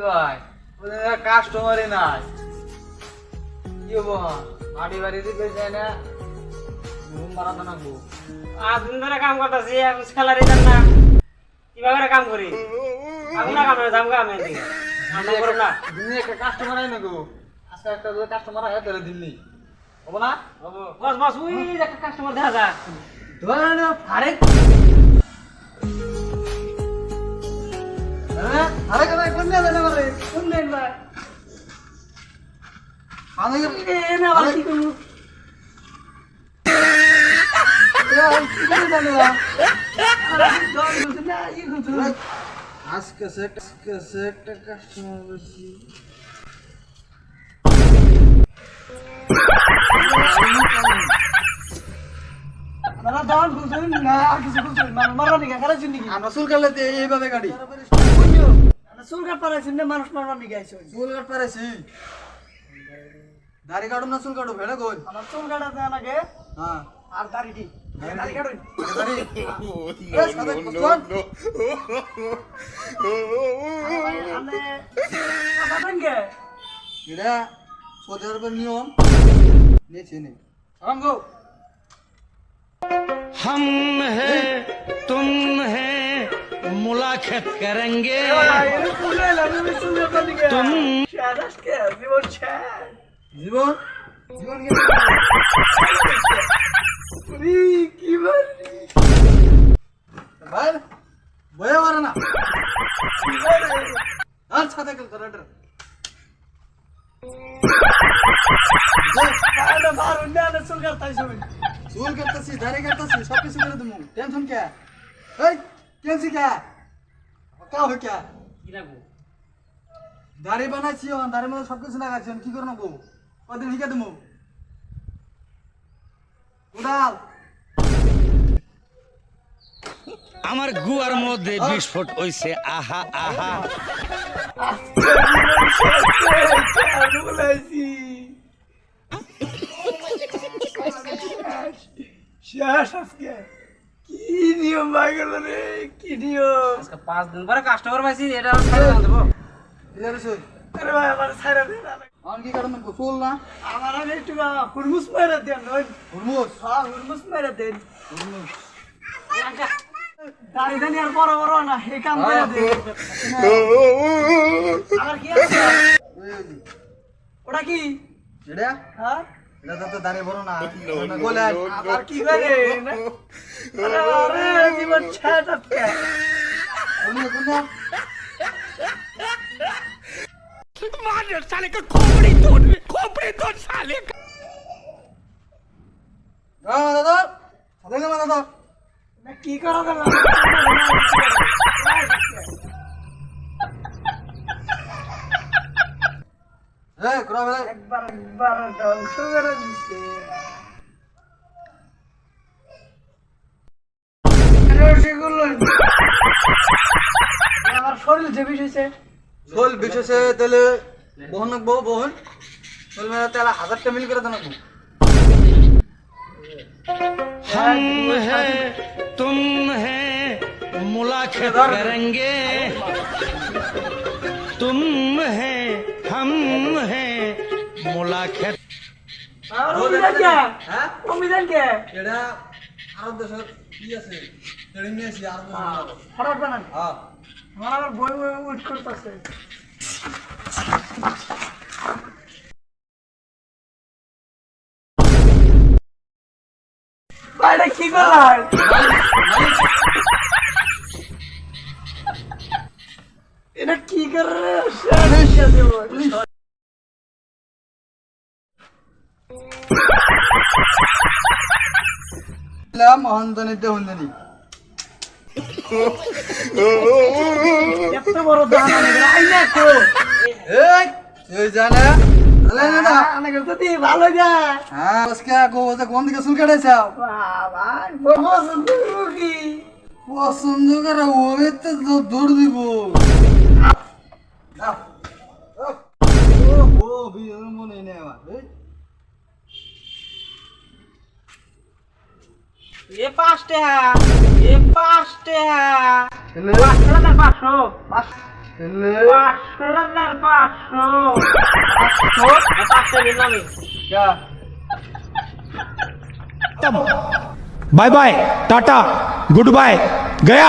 ভাই কাস্টমারই নাই কি হবো বাড়ি বাড়ি দিতে চাই না ঘুম বাড়াতে নাকবো আজ দিন ধরে কাম করতেছি স্যালারি দেন না কিভাবে কাম করি আমি না কামে যাম কামে দিকে আমরা করব না দিনে একটা কাস্টমার আই নাকো আজকে একটা কাস্টমার আয় ধরে দিননি হবো না হবো বস বস ওই একটা কাস্টমার দেখা যায় ধরে না ফারে আরে কেন কোন না জানা করে কোন দেন ভাই আমি এ না ভাই কি করব আজকে একটা কাস্টমার বেশি মারা দান বুঝুন না কিছু বুঝুন মারা নিগা করে চিনি কি আমরা চুল কাটলে এইভাবে গাড়ি কোনিও আমরা চুল কাট পারাইছেন না মানুষ মারা নিগা আইছো চুল কাট পারেছি দাড়ি কাটো না চুল কাটো ভেড়া কই আমার চুল কাটা দেন আগে হ্যাঁ আর দাড়ি দি দাড়ি কাটুন দাড়ি আমি আসাবেন কে এটা সৌদি আরবের নিয়ম নিয়েছি নি গো हम हैं तुम हैं मुलाकात करेंगे तुम জীবন জীবন ভাই বয়ে মারে না আর ছাতা গেল তোর এটা চুল কাটতেছি দাড়ি কাটতেছি সব কিছু করে দেবো টেনশন কে এই টেনশন কে কা হয় কে কি রাখবো দাড়ি বানাইছি দাড়ির মধ্যে সব কিছু লাগাচ্ছি কি করে নেবো কদিন শিখে দেবো উড়াল আমার গুয়ার মধ্যে বিস্ফোট হইছে আহা আহা শেষ আজকে কি নিয়ম ভাগল রে কি নিয়ম আজকে 5 দিন পরে কাস্টমার পাইছি এটা ছাড়া দেবো আরে ভাই আমার ছাড়া দে না অন কি কারণ চুল না আমার আগে একটু হুরমুস মেরে দেন নয় হুরমুস হ্যাঁ হুরমুস মেরে দেন দাড়ি দানি আর বড় বড় না এই কাম করে দে আর কি আছে ওটা কি এটা হ্যাঁ এটা তো দাড়ি বড় না গোলাল আবার কি করে না আরে আরে জীবন ছাড় কে কোন কোন मार साले का खोपड़ी तोड़ साले का দাদা সাথে গেল দাদা না কি করো গেল এই কোরা বেলা একবার ধ্বংস করে দিছে আমার শরীর যে বিষয়ছে চল বিশেষে তাহলে বহন নাকবো বহন চল মেরা তাহলে 1000 মিল করে দেন हम हैं तुम हैं मुलाकात करेंगे तुम हैं हम हैं मुलाकात অমিদান কে হ্যাঁ অমিদান কে এটা আরব দেশের কি আছে ট্রেনিং নিয়েছি আরব খারাপ বানান হ্যাঁ আমার আবার বই বই উইট করতেছে বাইরে কি করলাম এটা কি করে মহান্তনিতে হন্দানি এত বড় দান আইনা তো এই তুই জানা আলে না আনাকে তো দি ভালো যা হ্যাঁ আজকে কোন দিকে চুল কাটাইছাও বাবা পছন্দ কি পছন্দ করে ওবে তো দৌড় দিব ও বিয়ের মনে নেই আমার ये 5 টাকা ये 5 টাকা 5 টাকা 500 bye bye tata goodbye गया